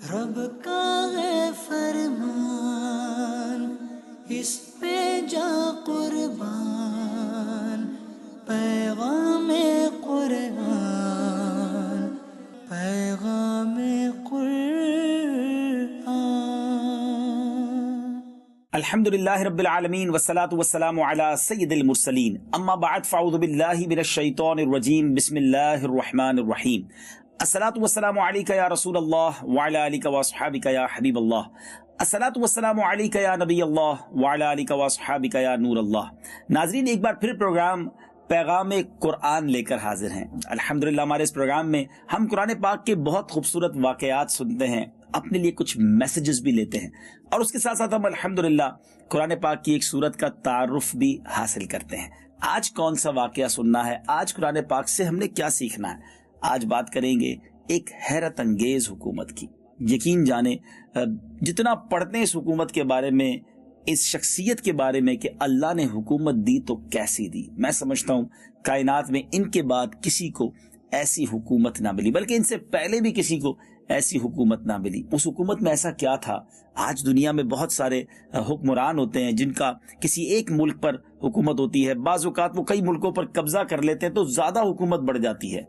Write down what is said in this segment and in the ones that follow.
رب کا ہے فرمان، اس پہ جا قربان، پیغام قرآن، پیغام قرآن۔ الحمدللہ رب العالمین والصلاة والسلام علی سید المرسلین، اما بعد فاعوذ باللہ من الشیطان الرجیم، بسم اللہ الرحمن الرحیم۔ الصلاة والسلام علیکہ یا رسول اللہ وعلی آلک واصحابک یا حبیب اللہ، الصلاة والسلام علیکہ یا نبی اللہ وعلی آلک واصحابک یا نور اللہ۔ ناظرین، ایک بار پھر پروگرام پیغام قرآن لے کر حاضر ہیں۔ الحمدللہ ہمارے اس پروگرام میں ہم قرآن پاک کے بہت خوبصورت واقعات سنتے ہیں، اپنے لیے کچھ میسیجز بھی لیتے ہیں، اور اس کے ساتھ ساتھ ہم الحمدللہ قرآن پاک کی ایک سورت کا تعارف بھی حاصل کرتے ہیں۔ آج کون سا واقعہ سننا ہے، آج قرآن پاک سے ہم نے کیا سیکھنا ہے؟ آج بات کریں گے ایک حیرت انگیز حکومت کی۔ یقین جانیں جتنا پڑھتے ہیں اس حکومت کے بارے میں، اس شخصیت کے بارے میں کہ اللہ نے حکومت دی تو کیسی دی، میں سمجھتا ہوں کائنات میں ان کے بعد کسی کو ایسی حکومت نہ ملی، بلکہ ان سے پہلے بھی کسی کو ایسی حکومت نہ ملی۔ اس حکومت میں ایسا کیا تھا؟ آج دنیا میں بہت سارے حکمران ہوتے ہیں جن کا کسی ایک ملک پر حکومت ہوتی ہے، بعض اوقات وہ کئی ملکوں پر قبضہ کر لیتے ہیں تو زیادہ حکومت بڑھ جاتی ہے،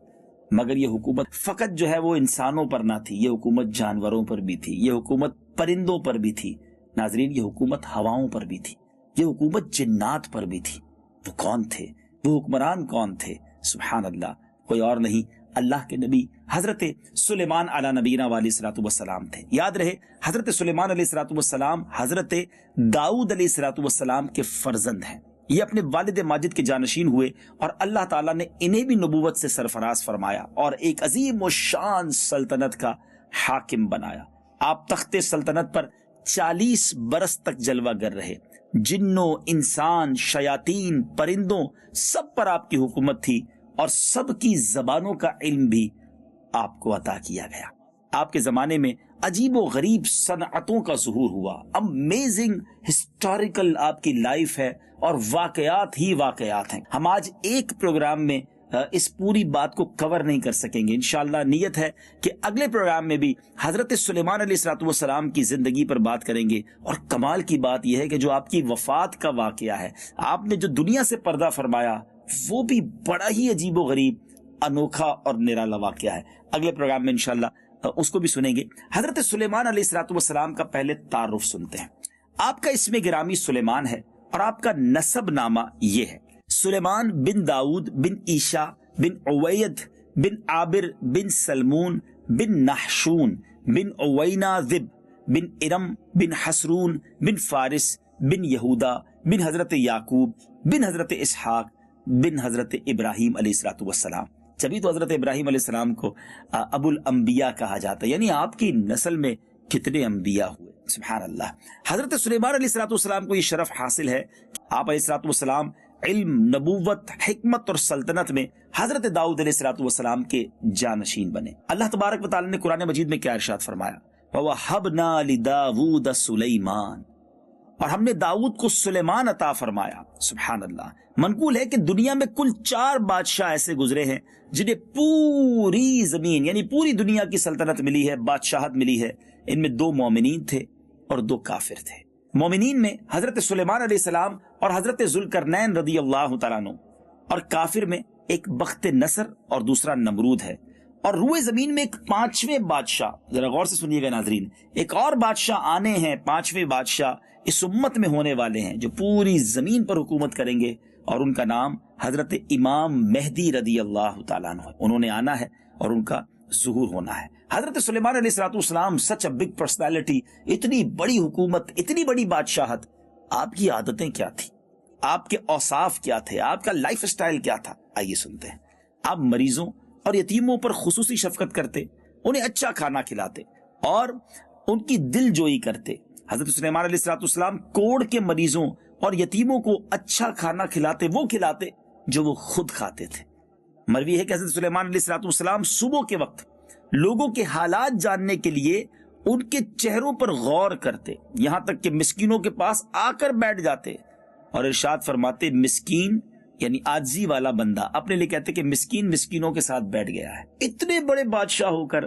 مگر یہ حکومت فقط جو ہے وہ انسانوں پر نہ تھی، یہ حکومت جانوروں پر بھی تھی، یہ حکومت پرندوں پر بھی تھی، ناظرین یہ حکومت ہواؤں پر بھی تھی، یہ حکومت جنات پر بھی تھی۔ وہ کون تھے؟ وہ حکمران کون تھے؟ سبحان اللہ، کوئی اور نہیں، اللہ کے نبی حضرت سلیمان علیہ نبینا علیہ الصلوۃ والسلام تھے۔ یاد رہے حضرت سلیمان علیہ الصلوۃ والسلام حضرت داؤد علیہ الصلوۃ والسلام کے فرزند ہیں۔ یہ اپنے والد ماجد کے جانشین ہوئے اور اللہ تعالیٰ نے انہیں بھی نبوت سے سرفراز فرمایا اور ایک عظیم و شان سلطنت کا حاکم بنایا۔ آپ تخت سلطنت پر 40 برس تک جلوہ گر رہے، جنوں، انسان، شیاطین، پرندوں، سب پر آپ کی حکومت تھی اور سب کی زبانوں کا علم بھی آپ کو عطا کیا گیا۔ آپ کے زمانے میں عجیب و غریب صنعتوں کا ظہور ہوا، امیزنگ ہسٹوریکل آپ کی لائف ہے اور واقعات ہی واقعات ہیں۔ ہم آج ایک پروگرام میں اس پوری بات کو کور نہیں کر سکیں گے، انشاءاللہ نیت ہے کہ اگلے پروگرام میں بھی حضرت سلیمان علیہ الصلوۃ والسلام کی زندگی پر بات کریں گے۔ اور کمال کی بات یہ ہے کہ جو آپ کی وفات کا واقعہ ہے، آپ نے جو دنیا سے پردہ فرمایا، وہ بھی بڑا ہی عجیب و غریب، انوکھا اور نرالا واقعہ ہے۔ اگلے پروگرام میں انشاءاللہ اس کو بھی سنیں گے۔ حضرت سلیمان علیہ الصلوۃ والسلام کا پہلے تعارف سنتے ہیں۔ آپ کا اسم گرامی سلیمان ہے اور آپ کا نسب نامہ یہ ہے: سلیمان بن داؤد بن عیشا بن عوید بن عابر بن سلمون بن نحشون بن عوینہ ذب بن ارم بن حسرون بن فارس بن یہودا بن حضرت یعقوب بن حضرت اسحاق بن حضرت ابراہیم علیہ الصلوۃ والسلام۔ جبھی تو حضرت ابراہیم علیہ السلام کو ابو الانبیاء کہا جاتا ہے، یعنی آپ کی نسل میں کتنے انبیاء ہوئے، سبحان اللہ۔ حضرت سلیمان علیہ الصلوۃ والسلام کو یہ شرف حاصل ہے، آپ علیہ الصلوۃ والسلام علم، نبوت، حکمت اور سلطنت میں حضرت داؤد علیہ الصلوۃ والسلام کے جانشین بنے۔ اللہ تبارک و تعالی نے قرآن مجید میں کیا ارشاد فرمایا؟ وَوَهَبْنَا لِدَاوُودَ سُلَيْمَانَ، اور ہم نے داؤد کو سلیمان عطا فرمایا۔ سبحان اللہ۔ منقول ہے کہ دنیا میں کل 4 بادشاہ ایسے گزرے ہیں جنہیں پوری زمین یعنی پوری دنیا کی سلطنت ملی ہے، بادشاہت ملی ہے۔ ان میں 2 مومنین تھے اور 2 کافر تھے۔ مومنین میں حضرت سلیمان علیہ السلام اور حضرت ذوالقرنین رضی اللہ تعالیٰ عنہ، اور کافر میں ایک بخت نصر اور دوسرا نمرود ہے۔ اور روئے زمین میں ایک 5ویں بادشاہ، ذرا غور سے سنیے گا ناظرین، ایک اور بادشاہ آنے ہیں، 5ویں بادشاہ اس امت میں ہونے والے ہیں جو پوری زمین پر حکومت کریں گے، اور ان کا نام حضرت امام مہدی رضی اللہ تعالیٰ عنہ ہے۔ انہوں نے آنا ہے اور ان کا ظہور ہونا ہے۔ حضرت سلیمان علیہ الصلوۃ والسلام سچ اے بگ پرسنالٹی، اتنی بڑی حکومت، اتنی بڑی بادشاہت، آپ کی عادتیں کیا تھی؟ آپ کے اوصاف کیا تھے؟ آپ کا لائف سٹائل کیا تھا؟ آئیے سنتے ہیں۔ آپ مریضوں اور یتیموں پر خصوصی شفقت کرتے، انہیں اچھا کھانا کھلاتے اور ان کی دل جوئی کرتے۔ حضرت سلیمان علیہ الصلوۃ والسلام کوڑ کے مریضوں اور یتیموں کو اچھا کھانا کھلاتے، وہ کھلاتے جو وہ خود کھاتے تھے۔ مروی ہے کہ حضرت سلیمان علیہ الصلوۃ والسلام صبح کے وقت لوگوں کے حالات جاننے کے لیے ان کے چہروں پر غور کرتے، یہاں تک کہ مسکینوں کے پاس آ کر بیٹھ جاتے اور ارشاد فرماتے، مسکین یعنی عاجزی والا بندہ، اپنے لیے کہتے کہ مسکین مسکینوں کے ساتھ بیٹھ گیا ہے۔ اتنے بڑے بادشاہ ہو کر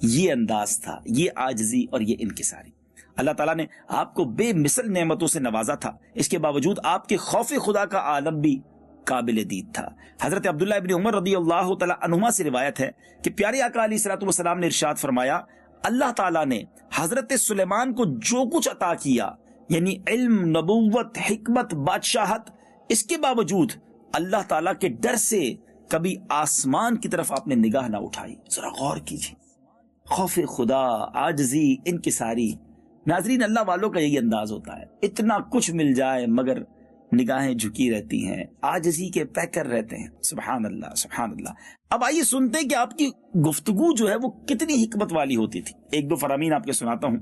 یہ انداز تھا، یہ عاجزی اور یہ انکساری۔ اللہ تعالیٰ نے آپ کو بے مثل نعمتوں سے نوازا تھا، اس کے باوجود آپ کے خوف خدا کا عالم بھی قابل دید تھا۔ حضرت عبداللہ ابن عمر رضی اللہ تعالیٰ عنہما سے روایت ہے کہ پیارے آقا علیہ الصلوۃ والسلام نے ارشاد فرمایا، اللہ تعالیٰ نے حضرت سلیمان کو جو کچھ عطا کیا، یعنی علم، نبوت، حکمت، بادشاہت، اس کے باوجود اللہ تعالیٰ کے ڈر سے کبھی آسمان کی طرف آپ نے نگاہ نہ اٹھائی۔ ذرا غور کیجیے، خوف خدا، عاجزی، انکساری۔ ناظرین، اللہ والوں کا یہی انداز ہوتا ہے، اتنا کچھ مل جائے مگر نگاہیں جھکی رہتی ہیں، عاجزی کے پیکر رہتے ہیں۔ سبحان اللہ، سبحان اللہ۔ اب آئیے سنتے ہیں کہ آپ کی گفتگو جو ہے وہ کتنی حکمت والی ہوتی تھی۔ ایک دو فرامین آپ کے سناتا ہوں۔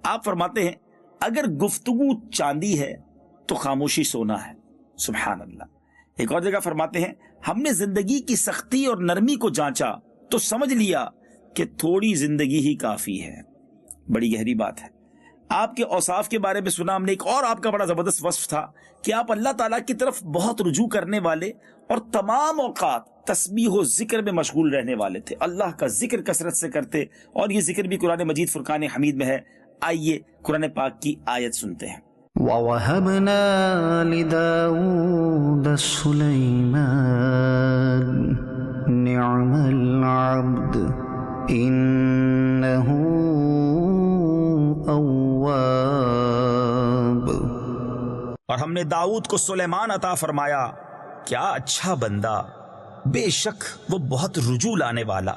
آپ فرماتے ہیں، اگر گفتگو چاندی ہے تو خاموشی سونا ہے۔ سبحان اللہ۔ ایک اور جگہ فرماتے ہیں، ہم نے زندگی کی سختی اور نرمی کو جانچا تو سمجھ لیا کہ تھوڑی زندگی ہی کافی ہے۔ بڑی گہری بات ہے۔ آپ کے اوصاف کے بارے میں سنا ہم نے، ایک اور آپ کا بڑا زبردست وصف تھا کہ آپ اللہ تعالیٰ کی طرف بہت رجوع کرنے والے اور تمام اوقات تسبیح و ذکر میں مشغول رہنے والے تھے، اللہ کا ذکر کثرت سے کرتے، اور یہ ذکر بھی قرآن مجید فرقان حمید میں ہے۔ آئیے قرآن پاک کی آیت سنتے ہیں۔ وَوَهَبْنَا لِدَاوُودَ سُلَيْمَانَ نِعْمَ الْعَبْدُ إِنَّهُ اواب۔ اور ہم نے داؤد کو سلیمان عطا فرمایا، کیا اچھا بندہ، بے شک وہ بہت رجوع لانے والا۔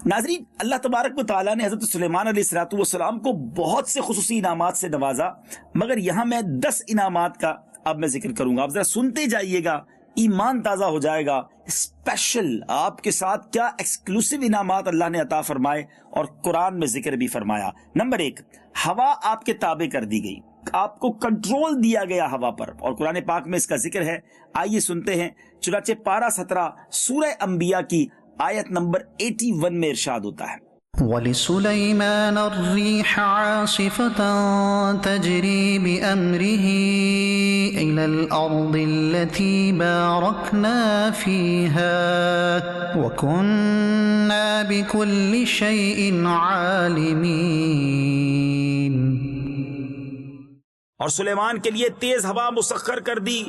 ناظرین، اللہ تبارک و تعالیٰ نے حضرت سلیمان علیہ الصلوۃ والسلام کو بہت سے خصوصی انعامات سے نوازا، مگر یہاں میں 10 انعامات کا اب میں ذکر کروں گا۔ آپ ذرا سنتے جائیے گا، ایمان تازہ ہو جائے گا۔ اسپیشل آپ کے ساتھ کیا ایکسکلوسیو انعامات اللہ نے عطا فرمائے اور قرآن میں ذکر بھی فرمایا۔ نمبر 1، ہوا آپ کے تابع کر دی گئی، آپ کو کنٹرول دیا گیا ہوا پر، اور قرآن پاک میں اس کا ذکر ہے۔ آئیے سنتے ہیں، چنانچہ پارہ 17 سورہ انبیاء کی آیت نمبر 81 میں ارشاد ہوتا ہے، وَلِسُلَيْمَانَ الرِّيحَ عَاصِفَةً تَجْرِي بِأَمْرِهِ إِلَى الْأَرْضِ الَّتِي بَارَكْنَا فِيهَا وَكُنَّا بِكُلِّ شَيْءٍ عَالِمِينَ۔ اور سلیمان کے لیے تیز ہوا مسخر کر دی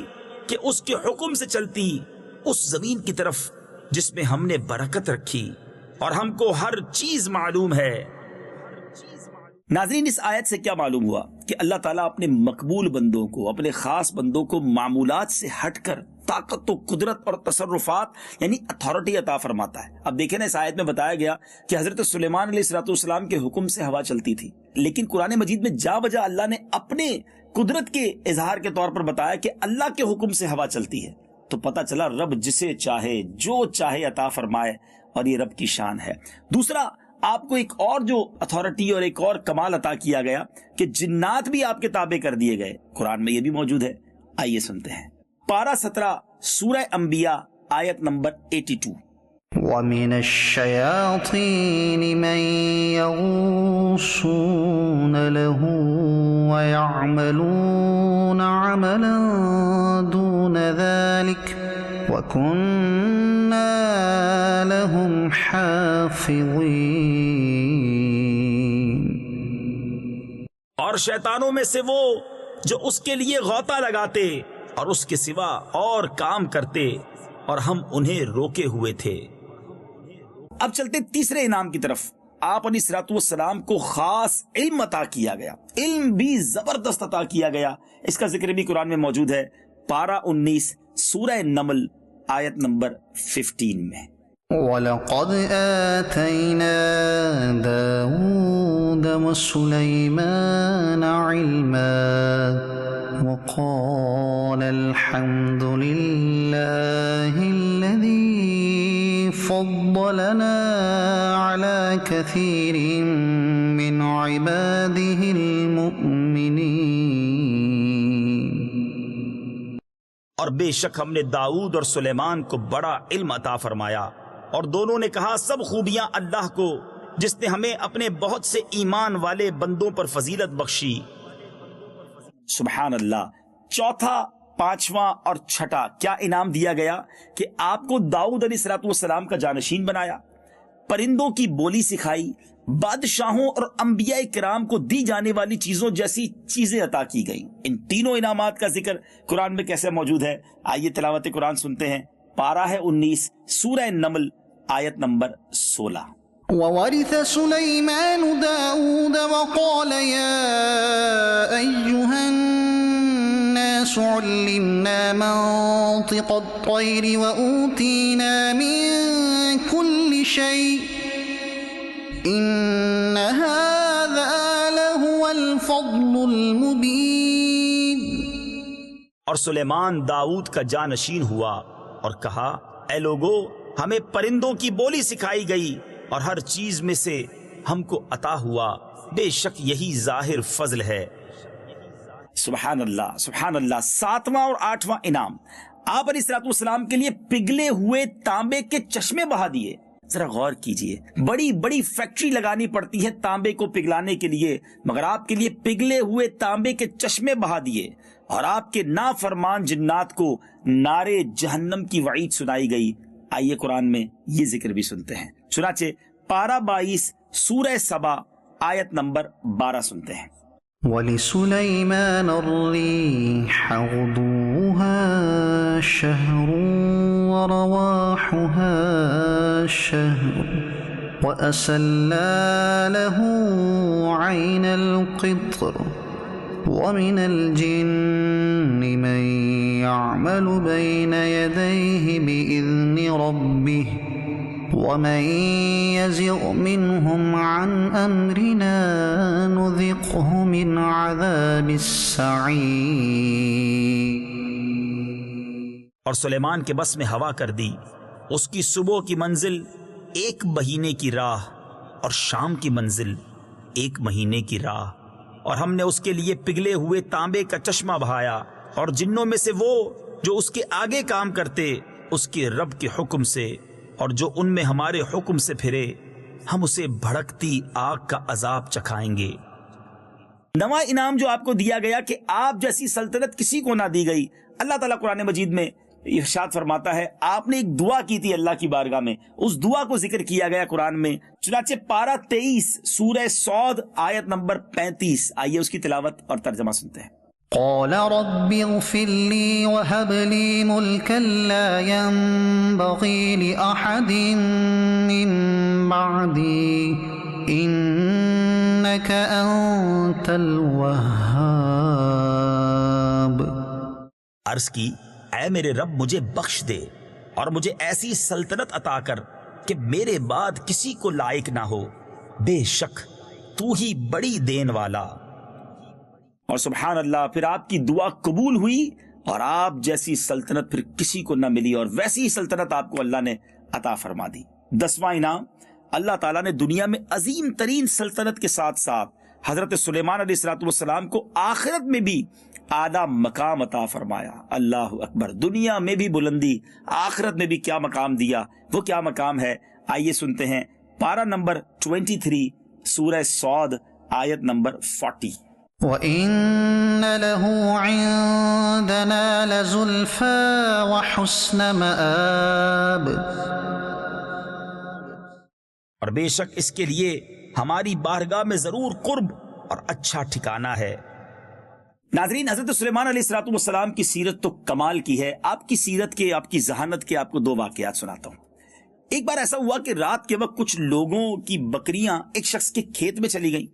کہ اس کے حکم سے چلتی اس زمین کی طرف جس میں ہم نے برکت رکھی، اور ہم کو ہر چیز معلوم ہے۔ ناظرین، اس آیت سے کیا معلوم ہوا کہ اللہ تعالیٰ اپنے مقبول بندوں کو، اپنے خاص بندوں کو معمولات سے ہٹ کر طاقت و قدرت اور تصرفات یعنی اتھارٹی عطا فرماتا ہے۔ اب دیکھیں نا، اس آیت میں بتایا گیا کہ حضرت سلیمان علیہ الصلوۃ والسلام کے حکم سے ہوا چلتی تھی، لیکن قرآن مجید میں جا بجا اللہ نے اپنے قدرت کے اظہار کے طور پر بتایا کہ اللہ کے حکم سے ہوا چلتی ہے۔ تو پتہ چلا رب جسے چاہے جو چاہے عطا فرمائے، اور یہ رب کی شان ہے۔ دوسرا، آپ کو ایک اور جو اتھارٹی اور ایک اور کمال عطا کیا گیا کہ جنات بھی آپ کے تابع کر دیے گئے، قرآن میں یہ بھی موجود ہے۔ آئیے سنتے ہیں، پارہ 17 سورہ انبیاء آیت نمبر 82۔ وَمِنَ الشَّيَاطِينِ مَن يَغُوصُونَ لَهُ وَيَعْمَلُونَ عَمَلًا دُونَ ذَلِكَ وَكُنَّا لَهُمْ حَافِظِينَ۔ اور شیطانوں میں سے وہ جو اس کے لیے غوطہ لگاتے اور اس کے سوا اور کام کرتے، اور ہم انہیں روکے ہوئے تھے۔ اب چلتے تیسرے انعام کی طرف۔ آپ علیہ الصلوۃ والسلام کو خاص علم عطا کیا گیا، علم بھی زبردست عطا کیا گیا۔ اس کا ذکر بھی قرآن میں موجود ہے، پارہ 19 سورہ نمل آیت نمبر 15 میں۔ وَلَقَدْ آتَيْنَا دَاوُودَ وَسُلَيْمَانَ عِلْمًا وَقَالَ الْحَمْدُ لِلَّهِ الَّذِي فَضَّلَنَا عَلَى كَثِيرٍ مِّنْ عِبَادِهِ الْمُؤْمِنِينَ۔ اور بے شک ہم نے داؤد اور سلیمان کو بڑا علم عطا فرمایا، اور دونوں نے کہا سب خوبیاں اللہ کو، جس نے ہمیں اپنے بہت سے ایمان والے بندوں پر فضیلت بخشی۔ سبحان اللہ۔ چوتھا، پانچواں اور چھٹا کیا انعام دیا گیا کہ آپ کو داؤد علیہ الصلوۃ والسلام کا جانشین بنایا، پرندوں کی بولی سکھائی، بادشاہوں اور انبیاء کرام کو دی جانے والی چیزوں جیسی چیزیں عطا کی گئیں۔ ان تینوں انعامات کا ذکر قرآن میں کیسے موجود ہے؟ آئیے تلاوت قرآن سنتے ہیں۔ پارہ ہے 19، سورہ نمل، آیت نمبر 16۔ وورث سليمان داود وقال يا أيها الناس علمنا منطق الطير وأوتينا من كل شيء إن هذا لهو الفضل المبين۔ اور سلیمان داؤد کا جانشین ہوا اور کہا، اے لوگو، ہمیں پرندوں کی بولی سکھائی گئی اور ہر چیز میں سے ہم کو عطا ہوا، بے شک یہی ظاہر فضل ہے۔ سبحان اللہ، سبحان اللہ۔ 7واں اور 8واں انعام، آپ علیہ الصلوۃ والسلام کے لیے پگھلے ہوئے تانبے کے چشمے بہا دیے۔ ذرا غور کیجئے، بڑی بڑی فیکٹری لگانی پڑتی ہے تانبے کو پگھلانے کے لیے، مگر آپ کے لیے پگھلے ہوئے تانبے کے چشمے بہا دیے، اور آپ کے نافرمان جنات کو نارے جہنم کی وعید سنائی گئی۔ آئیے قرآن میں یہ ذکر بھی سنتے ہیں۔ چنانچہ پارہ 22، سورہ سبا، آیت نمبر 12 سنتے ہیں۔ وَلِسُلَيْمَانَ الرِّيحَ غُدُوُّهَا شَهْرٌ وَرَوَاحُهَا شَهْرٌ وَأَسَلَّا لَهُ عَيْنَ الْقِطْرِ وَمِنَ الْجِنِّ مَن يَعْمَلُ بَيْنَ يَدَيْهِ بِإِذْنِ رَبِّهِ وَمَن يَزِغْ مِنْهُمْ عَنْ أَمْرِنَا نُذِقْهُ مِنْ عَذَابِ السَّعِيرِ۔ اور سلیمان کے بس میں ہوا کر دی، اس کی صبح کی منزل 1 مہینے کی راہ اور شام کی منزل 1 مہینے کی راہ، اور ہم نے اس کے لیے پگھلے ہوئے تانبے کا چشمہ بہایا، اور جنوں میں سے وہ جو اس کے آگے کام کرتے اس کے رب کے حکم سے، اور جو ان میں ہمارے حکم سے پھرے ہم اسے بھڑکتی آگ کا عذاب چکھائیں گے۔ نواں انعام جو آپ کو دیا گیا کہ آپ جیسی سلطنت کسی کو نہ دی گئی، اللہ تعالیٰ قرآن مجید میں ارشاد فرماتا ہے، آپ نے ایک دعا کی تھی اللہ کی بارگاہ میں، اس دعا کو ذکر کیا گیا قرآن میں۔ چنانچہ پارہ 23، سورہ صاد، آیت نمبر 35، آئیے اس کی تلاوت اور ترجمہ سنتے ہیں۔ قال رب اغفر لي وهب لي ملكا لا ينبغي لأحد من بعدي إنك أنت الوهاب۔ عرض کی، اے میرے رب مجھے بخش دے اور مجھے ایسی سلطنت عطا کر کہ میرے بعد کسی کو لائق نہ ہو، بے شک تو ہی بڑی دین والا۔ اور سبحان اللہ، پھر آپ کی دعا قبول ہوئی اور آپ جیسی سلطنت پھر کسی کو نہ ملی، اور ویسی ہی سلطنت آپ کو اللہ نے عطا فرما دی۔ 10واں انعام، اللہ تعالیٰ نے دنیا میں عظیم ترین سلطنت کے ساتھ ساتھ حضرت سلیمان علیہ السلام کو آخرت میں بھی اعلیٰ مقام عطا فرمایا۔ اللہ اکبر، دنیا میں بھی بلندی، آخرت میں بھی کیا مقام دیا، وہ کیا مقام ہے؟ آئیے سنتے ہیں۔ پارہ نمبر 23، سورہ صاد، آیت نمبر 40۔ وَإِنَّ لَهُ عِندَنَا لَزُلْفَىٰ وَحُسْنَ مَآبٍ۔ اور بے شک اس کے لیے ہماری بارگاہ میں ضرور قرب اور اچھا ٹھکانہ ہے۔ ناظرین، حضرت سلیمان علیہ السلام کی سیرت تو کمال کی ہے۔ آپ کی سیرت کے، آپ کی ذہانت کے آپ کو 2 واقعات سناتا ہوں۔ ایک بار ایسا ہوا کہ رات کے وقت کچھ لوگوں کی بکریاں ایک شخص کے کھیت میں چلی گئیں،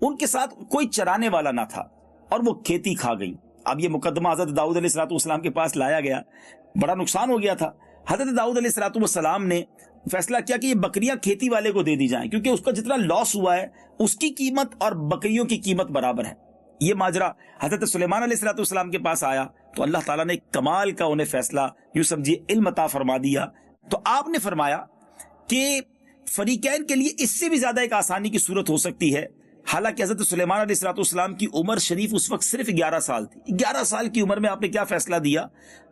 ان کے ساتھ کوئی چرانے والا نہ تھا اور وہ کھیتی کھا گئیں۔ اب یہ مقدمہ حضرت داؤد علیہ السلام کے پاس لایا گیا، بڑا نقصان ہو گیا تھا۔ حضرت داؤد علیہ السلام نے فیصلہ کیا کہ یہ بکریاں کھیتی والے کو دے دی جائیں، کیونکہ اس کا جتنا لاس ہوا ہے اس کی قیمت اور بکریوں کی قیمت برابر ہے۔ یہ ماجرا حضرت سلیمان علیہ السلام کے پاس آیا تو اللہ تعالیٰ نے کمال کا انہیں فیصلہ، یوں سمجھیے علم عطا فرما دیا۔ تو آپ نے فرمایا کہ فریقین کے لیے اس سے بھی زیادہ ایک آسانی کی صورت ہو سکتی ہے۔ حالانکہ حضرت سلیمان علیہ السلام کی عمر شریف اس وقت صرف 11 سال تھی۔ 11 سال کی عمر میں آپ نے کیا فیصلہ دیا؟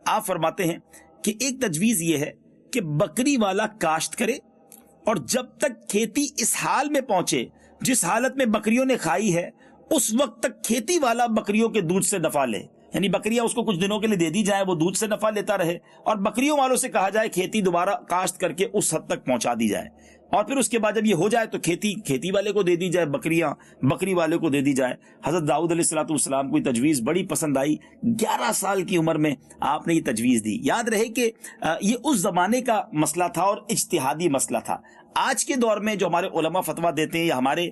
آپ فرماتے ہیں کہ ایک تجویز یہ ہے کہ بکری والا کاشت کرے اور جب تک کھیتی اس حال میں پہنچے جس حالت میں بکریوں نے کھائی ہے، اس وقت تک کھیتی والا بکریوں کے دودھ سے نفع لے، یعنی بکریاں اس کو کچھ دنوں کے لیے دے دی جائیں، وہ دودھ سے نفع لیتا رہے، اور بکریوں والوں سے کہا جائے کھیتی دوبارہ کاشت کر کے اس حد تک پہنچا دی جائے۔ اور پھر اس کے بعد جب یہ ہو جائے تو کھیتی والے کو دے دی جائے، بکریاں بکری والے کو دے دی جائے۔ حضرت داؤد علیہ الصلوۃ والسلام کو یہ تجویز بڑی پسند آئی، 11 سال کی عمر میں آپ نے یہ تجویز دی۔ یاد رہے کہ یہ اس زمانے کا مسئلہ تھا اور اجتہادی مسئلہ تھا۔ آج کے دور میں جو ہمارے علماء فتویٰ دیتے ہیں یا ہمارے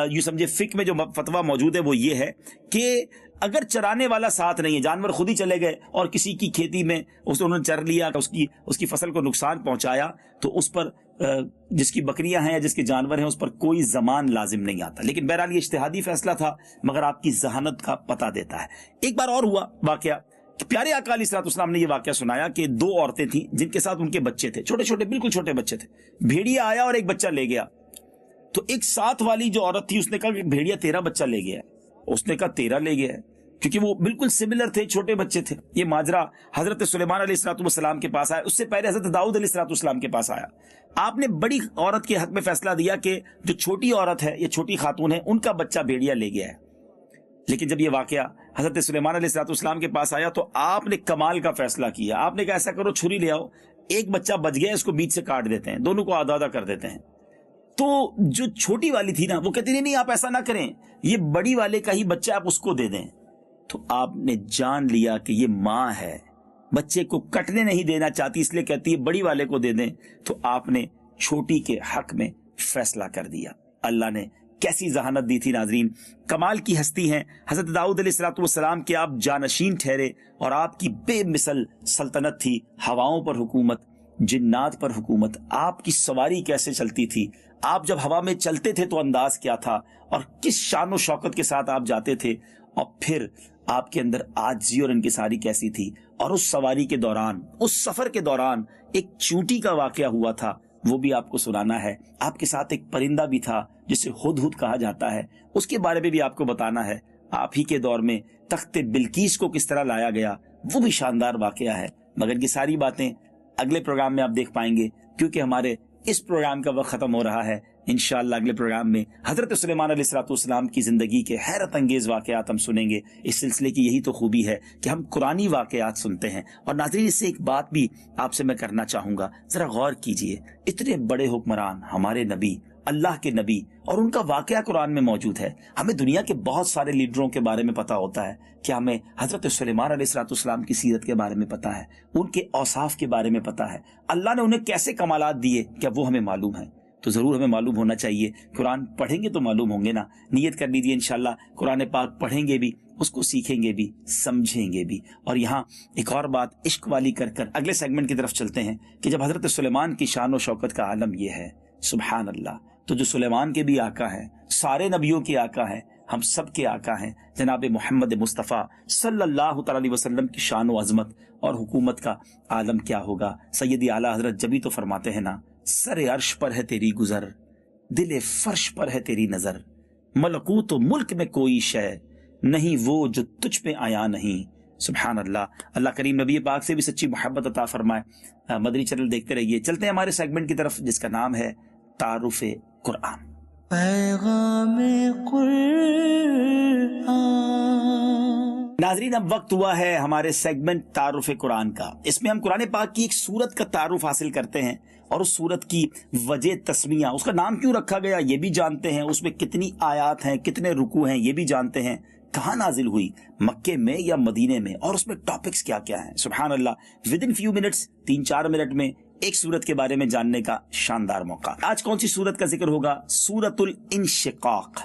یوں سمجھے فقہ میں جو فتویٰ موجود ہے وہ یہ ہے کہ اگر چرانے والا ساتھ نہیں ہے، جانور خود ہی چلے گئے اور کسی کی کھیتی میں انہوں نے چر لیا، اس کی فصل کو نقصان پہنچایا، تو اس پر جس کی بکریاں ہیں یا جس کے جانور ہیں اس پر کوئی ضمان لازم نہیں آتا۔ لیکن بہرحال یہ اجتہادی فیصلہ تھا، مگر آپ کی ذہانت کا پتہ دیتا ہے۔ ایک بار اور ہوا واقعہ، پیارے آقا علیہ الصلوۃ والسلام نے یہ واقعہ سنایا کہ 2 عورتیں تھیں جن کے ساتھ ان کے بچے تھے، چھوٹے چھوٹے بالکل چھوٹے بچے تھے۔ بھیڑیا آیا اور ایک بچہ لے گیا، تو ایک ساتھ والی جو عورت تھی اس نے کہا کہ بھیڑیا تیرا بچہ لے گیا ہے۔ اس نے کہا تیرا لے گیا ہے، کیونکہ وہ بالکل سملر تھے، چھوٹے بچے تھے۔ یہ ماجرا حضرت سلیمان علیہ الصلوۃ والسلام کے پاس آیا، اس سے پہلے حضرت داؤد علیہ الصلوۃ والسلام کے پاس آیا۔ آپ نے بڑی عورت کے حق میں فیصلہ دیا کہ جو چھوٹی عورت ہے یا چھوٹی خاتون ہے ان کا بچہ بھیڑیا لے گیا ہے۔ لیکن جب یہ واقعہ حضرت سلیمان علیہ الصلوۃ والسلام کے پاس آیا تو آپ نے کمال کا فیصلہ کیا۔ آپ نے کہا ایسا کرو، چھری لے آؤ، ایک بچہ بچ گیا، اس کو بیچ سے کاٹ دیتے ہیں، دونوں کو آدھا آدھا کر دیتے ہیں۔ تو جو چھوٹی والی تھی نا وہ کہتی نہیں آپ ایسا نہ کریں، یہ بڑی والے کا ہی بچہ آپ اس کو دے دیں۔ تو آپ نے جان لیا کہ یہ ماں ہے، بچے کو کٹنے نہیں دینا چاہتی، اس لیے کہتی ہے بڑی والے کو دے دیں۔ تو آپ نے چھوٹی کے حق میں فیصلہ کر دیا۔ اللہ نے کیسی ذہانت دی تھی ناظرین، کمال کی ہستی ہیں حضرت داؤد علیہ الصلوۃ والسلام کے آپ جانشین ٹھہرے، اور آپ کی بے مثل سلطنت تھی، ہواؤں پر حکومت، جنات پر حکومت۔ آپ کی سواری کیسے چلتی تھی، آپ جب ہوا میں چلتے تھے تو انداز کیا تھا، اور کس شان و شوکت کے ساتھ آپ جاتے تھے، اور پھر آپ کے اندر عاجزی اور انکساری کیسی تھی۔ اور اس سواری کے دوران، اس سفر کے دوران ایک چونٹی کا واقعہ ہوا تھا، وہ بھی آپ کو سنانا ہے۔ آپ کے ساتھ ایک پرندہ بھی تھا جسے ہدہد کہا جاتا ہے، اس کے بارے میں بھی آپ کو بتانا ہے۔ آپ ہی کے دور میں تخت بلقیس کو کس طرح لایا گیا، وہ بھی شاندار واقعہ ہے۔ مگر یہ ساری باتیں اگلے پروگرام میں آپ دیکھ پائیں گے، کیونکہ ہمارے اس پروگرام کا وقت ختم ہو رہا ہے۔ انشاءاللہ اگلے پروگرام میں حضرت سلیمان علیہ الصلوۃ والسلام کی زندگی کے حیرت انگیز واقعات ہم سنیں گے۔ اس سلسلے کی یہی تو خوبی ہے کہ ہم قرآنی واقعات سنتے ہیں۔ اور ناظرین، اس سے ایک بات بھی آپ سے میں کرنا چاہوں گا، ذرا غور کیجئے، اتنے بڑے حکمران، ہمارے نبی، اللہ کے نبی، اور ان کا واقعہ قرآن میں موجود ہے۔ ہمیں دنیا کے بہت سارے لیڈروں کے بارے میں پتہ ہوتا ہے، کیا ہمیں حضرت سلیمان علیہ الصلوۃ والسلام کی سیرت کے بارے میں پتہ ہے، ان کے اوصاف کے بارے میں پتہ ہے، اللہ نے انہیں کیسے کمالات دیے، کیا وہ ہمیں معلوم ہے؟ تو ضرور ہمیں معلوم ہونا چاہیے۔ قرآن پڑھیں گے تو معلوم ہوں گے نا۔ نیت کر لیجیے انشاءاللہ قرآن پاک پڑھیں گے بھی، اس کو سیکھیں گے بھی، سمجھیں گے بھی۔ اور یہاں ایک اور بات عشق والی کر اگلے سیگمنٹ کی طرف چلتے ہیں کہ جب حضرت سلیمان کی شان و شوکت کا عالم یہ ہے، سبحان اللہ، تو جو سلیمان کے بھی آقا ہیں، سارے نبیوں کے آقا ہیں، ہم سب کے آقا ہیں جناب محمد مصطفیٰ صلی اللہ تعالی علیہ وسلم کی شان و عظمت اور حکومت کا عالم کیا ہوگا۔ سیدی اعلیٰ حضرت جبھی تو فرماتے ہیں نا، سر عرش پر ہے تیری گزر، دل فرش پر ہے تیری نظر، ملکوت و ملک میں کوئی شے نہیں وہ جو تجھ پہ آیا نہیں۔ سبحان اللہ۔ اللہ کریم نبی پاک سے بھی سچی محبت عطا فرمائے۔ مدنی چینل دیکھتے رہیے۔ چلتے ہیں ہمارے سیگمنٹ کی طرف جس کا نام ہے تعارف قرآن۔ پیغام قرآن۔ ناظرین، اب وقت ہوا ہے ہمارے سیگمنٹ تعارف قرآن کا۔ اس میں ہم قرآن پاک کی ایک سورت کا تعارف حاصل کرتے ہیں، اور اس سورت کی وجہ تسمیہ، اس کا نام کیوں رکھا گیا یہ بھی جانتے ہیں، اس میں کتنی آیات ہیں، کتنے رکوع ہیں یہ بھی جانتے ہیں، کہاں نازل ہوئی، مکے میں یا مدینے میں، اور اس میں ٹاپکس کیا کیا ہیں۔ سبحان اللہ۔ With in few minutes, 3-4 minute میں ایک سورت کے بارے میں جاننے کا شاندار موقع۔ آج کون سی سورت کا ذکر ہوگا؟ سورت الانشقاق۔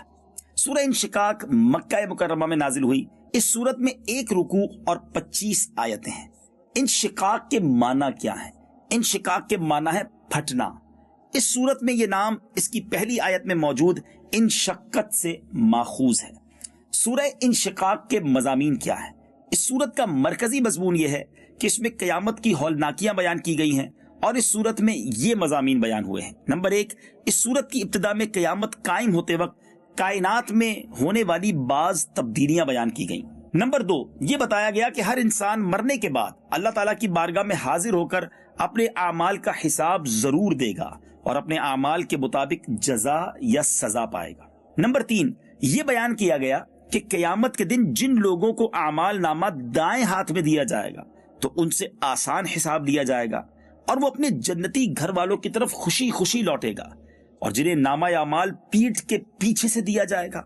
سورہ انشقاق مکہ مکرمہ میں نازل ہوئی۔ اس سورت میں 1 رکوع اور 25 آیتیں ہیں۔ انشقاق کے معنی کیا ہیں؟ انشقاق کے معنی ہے پھٹنا۔ اس سورت میں یہ نام اس کی پہلی آیت میں موجود انشقت سے ماخوذ ہے۔ سورہ انشقاق کے مضامین کیا ہیں؟ اس سورت کا مرکزی مضمون یہ ہے کہ اس میں قیامت کی ہولناکیاں بیان کی گئی ہیں، اور اس سورت میں یہ مضامین بیان ہوئے ہیں۔ نمبر 1، اس سورت کی ابتدا میں قیامت قائم ہوتے وقت کائنات میں ہونے والی بعض تبدیلیاں بیان کی گئیں۔ نمبر 2، یہ بتایا گیا کہ ہر انسان مرنے کے بعد اللہ تعالیٰ کی بارگاہ میں حاضر ہو کر اپنے اعمال کا حساب ضرور دے گا، اور اپنے اعمال کے مطابق جزا یا سزا پائے گا۔ نمبر 3، یہ بیان کیا گیا کہ قیامت کے دن جن لوگوں کو اعمال نامہ دائیں ہاتھ میں دیا جائے گا تو ان سے آسان حساب لیا جائے گا، اور وہ اپنے جنتی گھر والوں کی طرف خوشی خوشی لوٹے گا۔ اور جنہیں نامہ اعمال پیٹھ کے پیچھے سے دیا جائے گا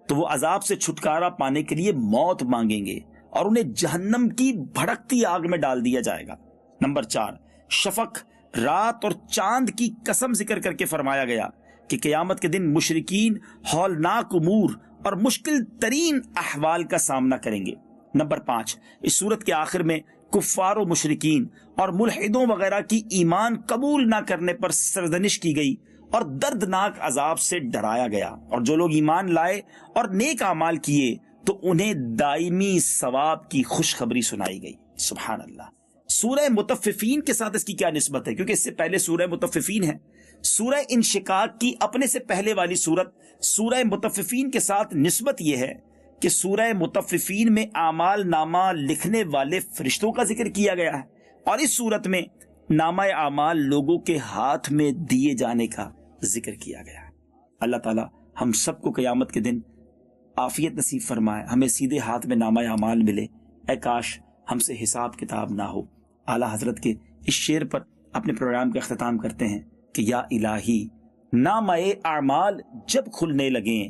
تو وہ عذاب سے چھٹکارا پانے کے لیے موت مانگیں گے اور انہیں جہنم کی بھڑکتی آگ میں ڈال دیا جائے گا۔ نمبر 4، شفق، رات اور چاند کی قسم ذکر کر کے فرمایا گیا کہ قیامت کے دن مشرکین ہولناک امور اور مشکل ترین احوال کا سامنا کریں گے۔ نمبر 5، اس صورت کے آخر میں کفار و مشرکین اور ملحدوں وغیرہ کی ایمان قبول نہ کرنے پر سرزنش کی گئی اور دردناک عذاب سے ڈرایا گیا، اور جو لوگ ایمان لائے اور نیک اعمال کیے تو انہیں دائمی ثواب کی خوشخبری سنائی گئی۔ سبحان اللہ۔ سورہ مطففین کے ساتھ اس کی کیا نسبت ہے؟ کیونکہ اس سے پہلے سورہ مطففین ہے۔ سورہ انشقاق کی اپنے سے پہلے والی سورت سورہ مطففین کے ساتھ نسبت یہ ہے کہ سورہ مطففین میں اعمال نامہ لکھنے والے فرشتوں کا ذکر کیا گیا ہے، اور اس صورت میں نامہ اعمال لوگوں کے ہاتھ میں دیے جانے کا ذکر کیا گیا ہے۔ اللہ تعالی ہم سب کو قیامت کے دن عافیت نصیب فرمائے، ہمیں سیدھے ہاتھ میں نامہ اعمال ملے۔ اے کاش ہم سے حساب کتاب نہ ہو۔ اعلیٰ حضرت کے اس شعر پر اپنے پروگرام کا اختتام کرتے ہیں کہ یا الہی نامہ اعمال جب کھلنے لگیں،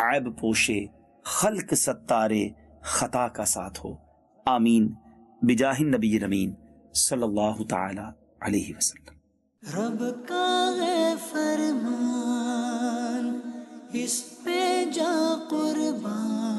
عیب پوشے خلق ستارے خطا کا ساتھ ہو، آمین بجاہ النبی الامین صلی اللہ تعالی علیہ وسلم۔ رب کا ہے فرمان، اس پہ جا قربان۔